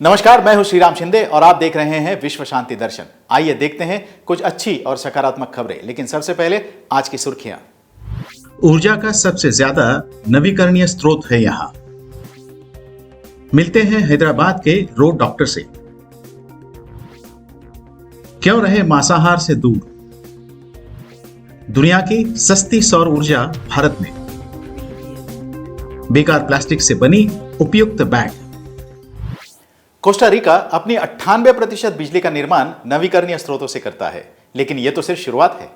नमस्कार, मैं हूं श्रीराम शिंदे और आप देख रहे हैं विश्व शांति दर्शन। आइए देखते हैं कुछ अच्छी और सकारात्मक खबरें, लेकिन सबसे पहले आज की सुर्खियां। ऊर्जा का सबसे ज्यादा नवीकरणीय स्रोत है यहां। मिलते हैं हैदराबाद के रोड डॉक्टर से। क्यों रहे मांसाहार से दूर? दुनिया की सस्ती सौर ऊर्जा भारत में। बेकार प्लास्टिक से बनी उपयुक्त बैग। कोस्टा रिका अपनी 98% बिजली का निर्माण नवीकरणीय स्रोतों से करता है, लेकिन यह तो सिर्फ शुरुआत है।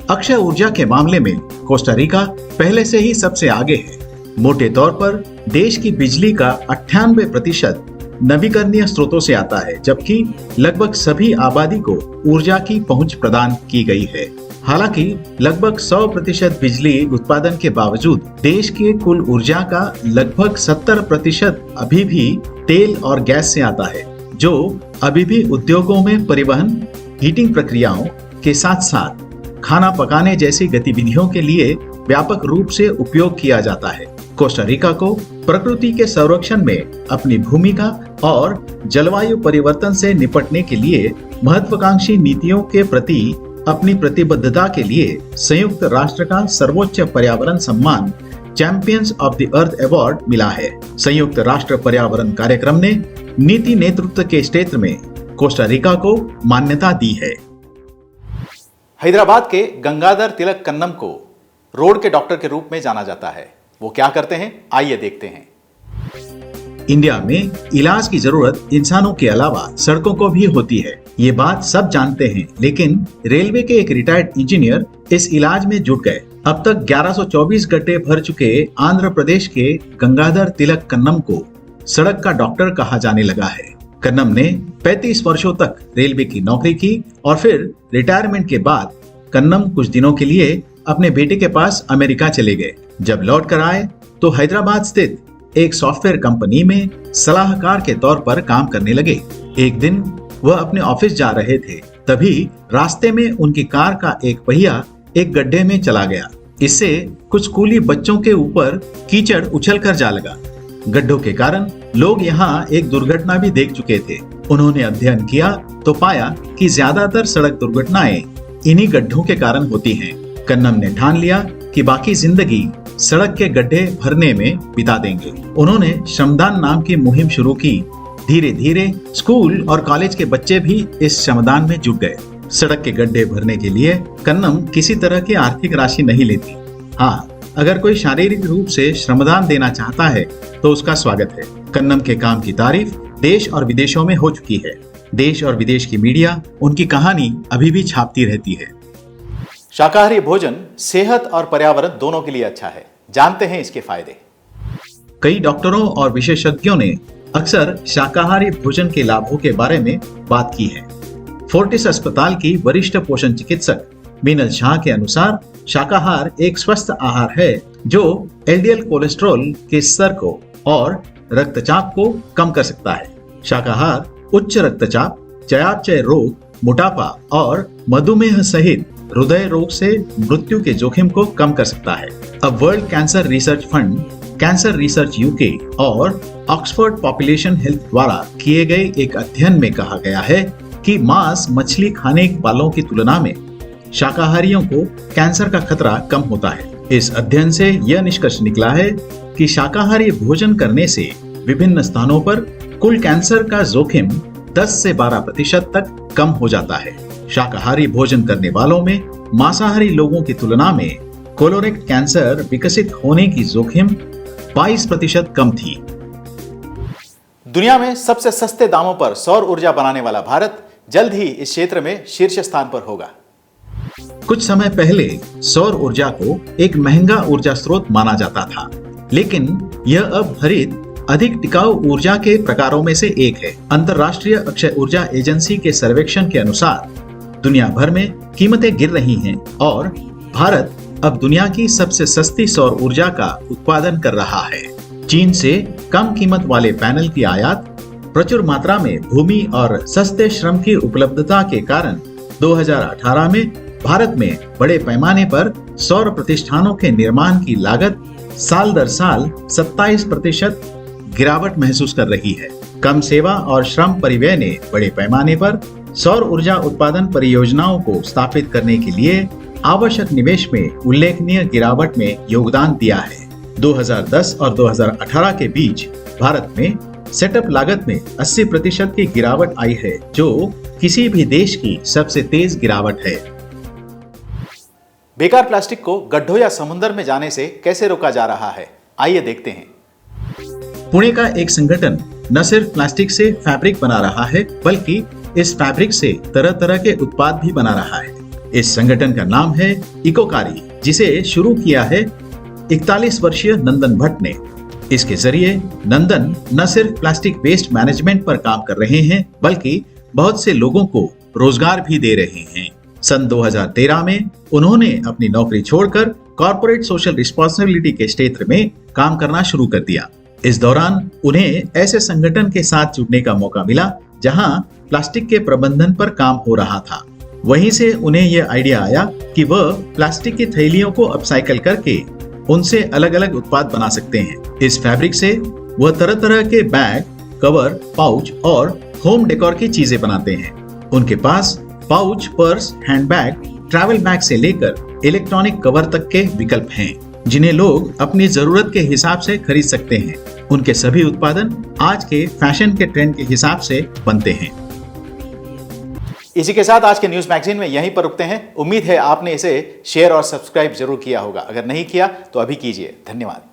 अक्षय ऊर्जा के मामले में कोस्टा रिका पहले से ही सबसे आगे है। मोटे तौर पर देश की बिजली का 98% नवीकरणीय स्रोतों से आता है, जबकि लगभग सभी आबादी को ऊर्जा की पहुंच प्रदान की गई है। हालांकि लगभग 100% बिजली उत्पादन के बावजूद देश के कुल ऊर्जा का लगभग 70% अभी भी तेल और गैस से आता है, जो अभी भी उद्योगों में परिवहन, हीटिंग प्रक्रियाओं के साथ साथ खाना पकाने जैसी गतिविधियों के लिए व्यापक रूप से उपयोग किया जाता है। कोस्टा रिका को प्रकृति के संरक्षण में अपनी भूमिका और जलवायु परिवर्तन से निपटने के लिए महत्वाकांक्षी नीतियों के प्रति अपनी प्रतिबद्धता के लिए संयुक्त राष्ट्र का सर्वोच्च पर्यावरण सम्मान champions of the earth award मिला है। संयुक्त राष्ट्र पर्यावरण कार्यक्रम ने नीति नेतृत्व के क्षेत्र में कोस्टा रिका को मान्यता दी है। हैदराबाद के गंगाधर तिलक कन्नम को रोड के डॉक्टर के रूप में जाना जाता है। वो क्या करते हैं, आइए देखते हैं। इंडिया में इलाज की जरूरत इंसानों के अलावा सड़कों को भी होती है, ये बात सब जानते हैं, लेकिन रेलवे के एक रिटायर्ड इंजीनियर इस इलाज में जुट गए। अब तक 1124 गड्ढे भर चुके आंध्र प्रदेश के गंगाधर तिलक कन्नम को सड़क का डॉक्टर कहा जाने लगा है। कन्नम ने 35 वर्षों तक रेलवे की नौकरी की और फिर रिटायरमेंट के बाद कन्नम कुछ दिनों के लिए अपने बेटे के पास अमेरिका चले गए। जब लौट कर आए तो हैदराबाद स्थित एक सॉफ्टवेयर कंपनी में सलाहकार के तौर पर काम करने लगे। एक दिन वह अपने ऑफिस जा रहे थे, तभी रास्ते में उनकी कार का एक पहिया एक गड्ढे में चला गया। इससे कुछ स्कूली बच्चों के ऊपर कीचड़ उछलकर जा लगा। गड्ढों के कारण लोग यहाँ एक दुर्घटना भी देख चुके थे। उन्होंने अध्ययन किया तो पाया कि ज्यादातर सड़क दुर्घटनाएं इन्हीं गड्ढों के कारण होती हैं। कन्नम ने ठान लिया कि बाकी जिंदगी सड़क के गड्ढे भरने में बिता देंगे। उन्होंने श्रमदान नाम की मुहिम शुरू की। धीरे धीरे स्कूल और कॉलेज के बच्चे भी इस श्रमदान में जुट गए। सड़क के गड्ढे भरने के लिए कन्नम किसी तरह की आर्थिक राशि नहीं लेती। हाँ, अगर कोई शारीरिक रूप से श्रमदान देना चाहता है तो उसका स्वागत है। कन्नम के काम की तारीफ देश और विदेशों में हो चुकी है। देश और विदेश की मीडिया उनकी कहानी अभी भी छापती रहती है। शाकाहारी भोजन सेहत और पर्यावरण दोनों के लिए अच्छा है। जानते हैं इसके फायदे। कई डॉक्टरों और विशेषज्ञों ने अक्सर शाकाहारी भोजन के लाभों के बारे में बात की है। फोर्टिस अस्पताल की वरिष्ठ पोषण चिकित्सक मीनल शाह के अनुसार शाकाहार एक स्वस्थ आहार है जो एलडीएल कोलेस्ट्रॉल के स्तर को और रक्तचाप को कम कर सकता है। शाकाहार उच्च रक्तचाप, चयापचय रोग, मोटापा और मधुमेह सहित हृदय रोग से मृत्यु के जोखिम को कम कर सकता है। अब world cancer research fund, cancer research UK और ऑक्सफोर्ड पॉपुलेशन हेल्थ द्वारा किए गए एक अध्ययन में कहा गया है कि मांस मछली खाने वालों की तुलना में शाकाहारियों को कैंसर का खतरा कम होता है। इस अध्ययन से यह निष्कर्ष निकला है कि शाकाहारी भोजन करने से विभिन्न स्थानों पर कुल कैंसर का जोखिम 10 से 12% तक कम हो जाता है। शाकाहारी भोजन करने वालों में मांसाहारी लोगों की तुलना में कोलोरेक्ट कैंसर विकसित होने की जोखिम 22% कम थी। दुनिया में सबसे सस्ते दामों पर सौर ऊर्जा बनाने वाला भारत जल्द ही इस क्षेत्र में शीर्ष स्थान पर होगा। कुछ समय पहले सौर ऊर्जा को एक महंगा ऊर्जा स्रोत माना जाता था, लेकिन यह अब हरित अधिक टिकाऊ ऊर्जा के प्रकारों में से एक है। अंतर्राष्ट्रीय अक्षय ऊर्जा एजेंसी के सर्वेक्षण के अनुसार दुनिया भर में कीमतें गिर रही हैं और भारत अब दुनिया की सबसे सस्ती सौर ऊर्जा का उत्पादन कर रहा है। चीन से कम कीमत वाले पैनल की आयात, प्रचुर मात्रा में भूमि और सस्ते श्रम की उपलब्धता के कारण 2018 में भारत में बड़े पैमाने पर सौर प्रतिष्ठानों के निर्माण की लागत साल दर साल 27% गिरावट महसूस कर रही है। कम सेवा और श्रम परिव्यय ने बड़े पैमाने पर सौर ऊर्जा उत्पादन परियोजनाओं को स्थापित करने के लिए आवश्यक निवेश में उल्लेखनीय गिरावट में योगदान दिया है। 2010 और 2018 के बीच भारत में सेटअप लागत में 80% की गिरावट आई है, जो किसी भी देश की सबसे तेज गिरावट है। बेकार प्लास्टिक को गड्ढों या समुद्र में जाने से कैसे रोका जा रहा है, आइए देखते हैं। पुणे का एक संगठन न सिर्फ प्लास्टिक से फैब्रिक बना रहा है, बल्कि इस फैब्रिक से तरह तरह के उत्पाद भी बना रहा है। इस संगठन का नाम है इकोकारी, जिसे शुरू किया है 41 वर्षीय नंदन भट्ट ने। इसके जरिए नंदन न सिर्फ प्लास्टिक वेस्ट मैनेजमेंट पर काम कर रहे हैं, बल्कि बहुत से लोगों को रोजगार भी दे रहे हैं। सन 2013 में उन्होंने अपनी नौकरी छोड़कर कॉर्पोरेट सोशल रिस्पॉन्सिबिलिटी के क्षेत्र में काम करना शुरू कर दिया। इस दौरान उन्हें ऐसे संगठन के साथ जुड़ने का मौका मिला जहां प्लास्टिक के प्रबंधन पर काम हो रहा था। वहीं से उन्हें यह आइडिया आया कि वह प्लास्टिक की थैलियों को अपसाइकल करके उनसे अलग अलग उत्पाद बना सकते हैं। इस फैब्रिक से वह तरह तरह के बैग, कवर, पाउच और होम डेकोर की चीजें बनाते हैं। उनके पास pouch, purse, handbag, travel bag से लेकर इलेक्ट्रॉनिक कवर तक के विकल्प हैं, जिन्हें लोग अपनी जरूरत के हिसाब से खरीद सकते हैं। उनके सभी उत्पादन आज के फैशन के ट्रेंड के हिसाब से बनते हैं। इसी के साथ आज के न्यूज मैगजीन में यहीं पर रुकते हैं। उम्मीद है आपने इसे शेयर और सब्सक्राइब जरूर किया होगा। अगर नहीं किया तो अभी कीजिए। धन्यवाद।